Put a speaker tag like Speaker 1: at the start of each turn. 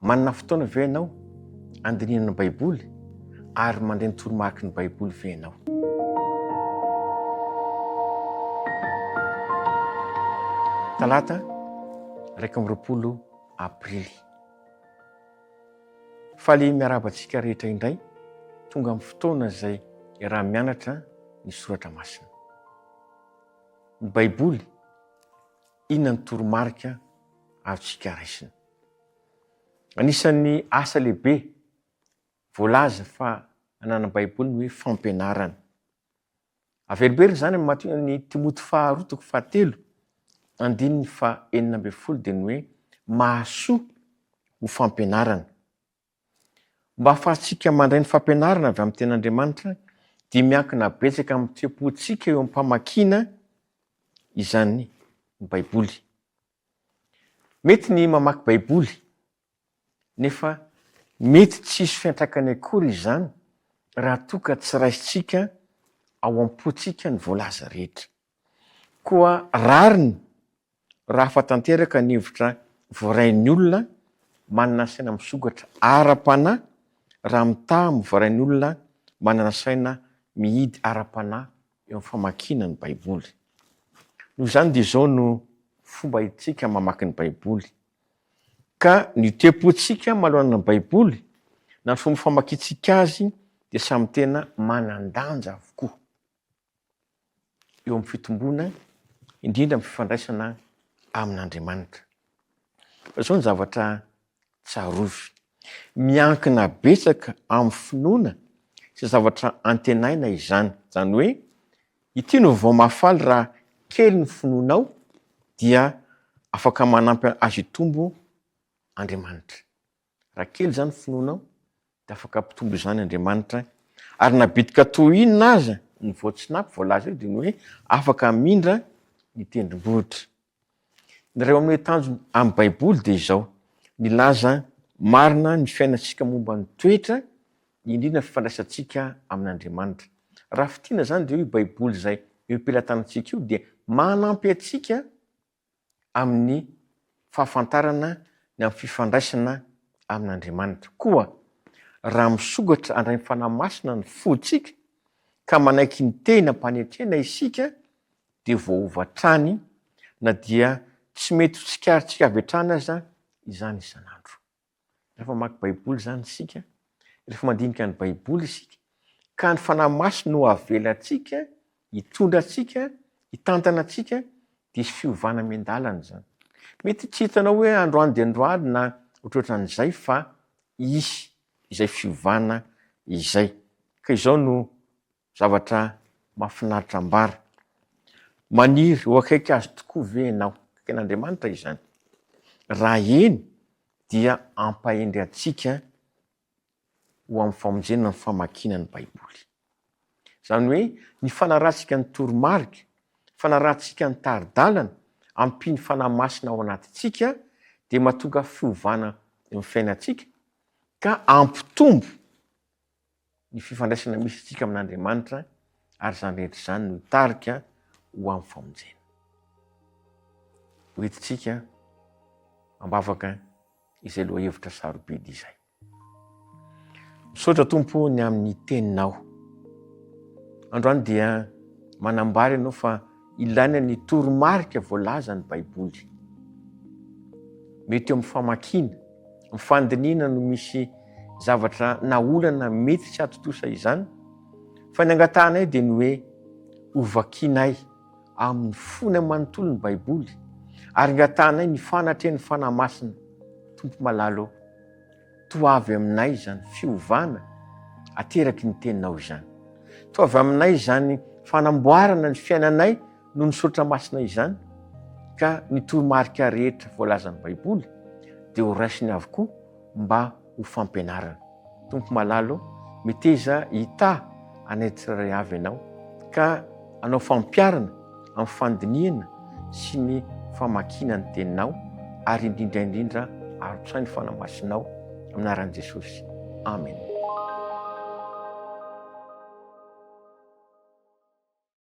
Speaker 1: manana fotoana ve ianao andininana ny baiboly ary mandeha ny toromarika ny baiboly ve ianao? Talata 1 aprily. Faly miarabantsika rehetra indray tonga amin'ny fotoana izay raha mianatra ny soratra masina. Ny baiboly inona ny toromarika avintsika raisina. Anisan'ny asa lehibe voalaza fa anana baiboly ny hoe fampianarana. Averimbery zany ny Timoty 2:7 andininy 4:40 dia ny hoe mahasoa ho fampianarana. Mba ahafahantsika mandray ny fampianarana avy amin'ny ten'Andriamanitra dia miankina betsaka amin'ny fihetseham-pontsika eo amin'ny mpamakiana izany ny baiboly. Mety ny mamaky baiboly nefa mety tsisy fiantraikany akory izany raha toa ka tsy raisintsika ao am-pontsika ny voalaza rehetra. Koa rariny raha afa-tanteraka ny hevitra voarain'ny olona manana saina misokatra ara-panahy raha mitaha amin'ny voarain'ny olona manana saina mihidy ara-panahy eo amin'ny famakiana ny baiboly. Noho izany dia izao no fomba hitsika mamaky ny baiboly. Ka ny te-pontsika manoloana ny baiboly na ny fomba famakiantsika azy dia samy tena manan-danja avokoa eo amin'ny fitomboana indrindra amin'ny fifandraisana amin'Andriamanitra. Fa izao ny zavatra tsarovy. Miankina betsaka amin'ny finoana sy zavatra antenaina izany. Izany hoe ity no vao mahafaly raha kely ny finoanao dia afaka manampy azy hitombo Andriamanitra. Raha kely zany finoanao dia afaka hampitombo izany Andriamanitra. Ary na bitika toy inona aza ny voatsinapy voalaza eo dia ny hoe afaka mindra ny tendrombohitra. Ny ray amin'ny tanjony amin'ny baiboly dia izao: nilaza marina ny fiainantsika momba ny toetra, indrindra fifandraisantsika amin'Andriamanitra. Raha fitiana zany dia io baiboly izay eo am-pelantanantsika io dia manampy antsika amin'ny fahafantarana ny amin'ny fifandraisana amin'Andriamanitra. Koa raha misokatra andray ny fanahy masina ny fontsika ka manaiky ny tena mpanetrena isika dia voaova hatrany na dia tsy mety ho tsikarintsika avy hatrany aza izany isan'andro. Rehefa mamaky baiboly zany isika, rehefa mandinika ny baiboly isika, ka ny fanahy masina no avelantsika, hitondra antsika, hitantana antsika, dia isy fiovana mian-dalana zany. Mety tsy hitanao hoe androany dia androany na ohatrohatran'izay fa isy izay fiovana izay. Ka izao no zavatra mahafinaritra ambara. Maniry ho akaiky azy tokoa ve ianao? Akaiky an'Andriamanitra izany. Raha eny dia ampahendry antsika ho amin'ny famonjena ny famakiana ny baiboly. Izany hoe ny fanarahantsika ny toromarika, fanarahantsika ny tari-dalana, ampiny fanahy masina ao anatintsika dia mahatonga fiovana eo amin'ny fiainantsika ka ampitombo ny fifandraisana misy antsika amin'Andriamanitra, ary izany rehetra izany no hitarika ho amin'ny famonjena. Hoentintsika ambavaka izay lohahevitra sarobidy izay. Misaotra Tompo ny amin'ny teninao. Androany dia manambara ianao fa ilaina ny toromarika voalaza ny baiboly. Mety eo amin'ny famakiana, amin'ny fandiniana no misy zavatra na olana mety tsy atotosa izany, fa ny angatanay dia ny hoe hovakianay amin'ny fony manontolo ny baiboly, ary angatanay ny fanatrehan'ny fanahy masina. Tompo malalo, toa avy aminay izany fiovana ateraky ny teninao izany. Toa avy aminay izany fanamboarana ny fiainanay no ny soratra masina izany, ka ny toromarika rehetra voalazan'ny baiboly dia ho raisiny avokoa mba ho fampianarana. Tompo malalo, miteza hita anay tsirairay avy ianao, ka anao fampiarana amin'ny fandiniana sy ny famakiana ny teninao, ary indrindra aro-tsainy fanahy masinao amin'ny anaran'i Jesosy. Amen.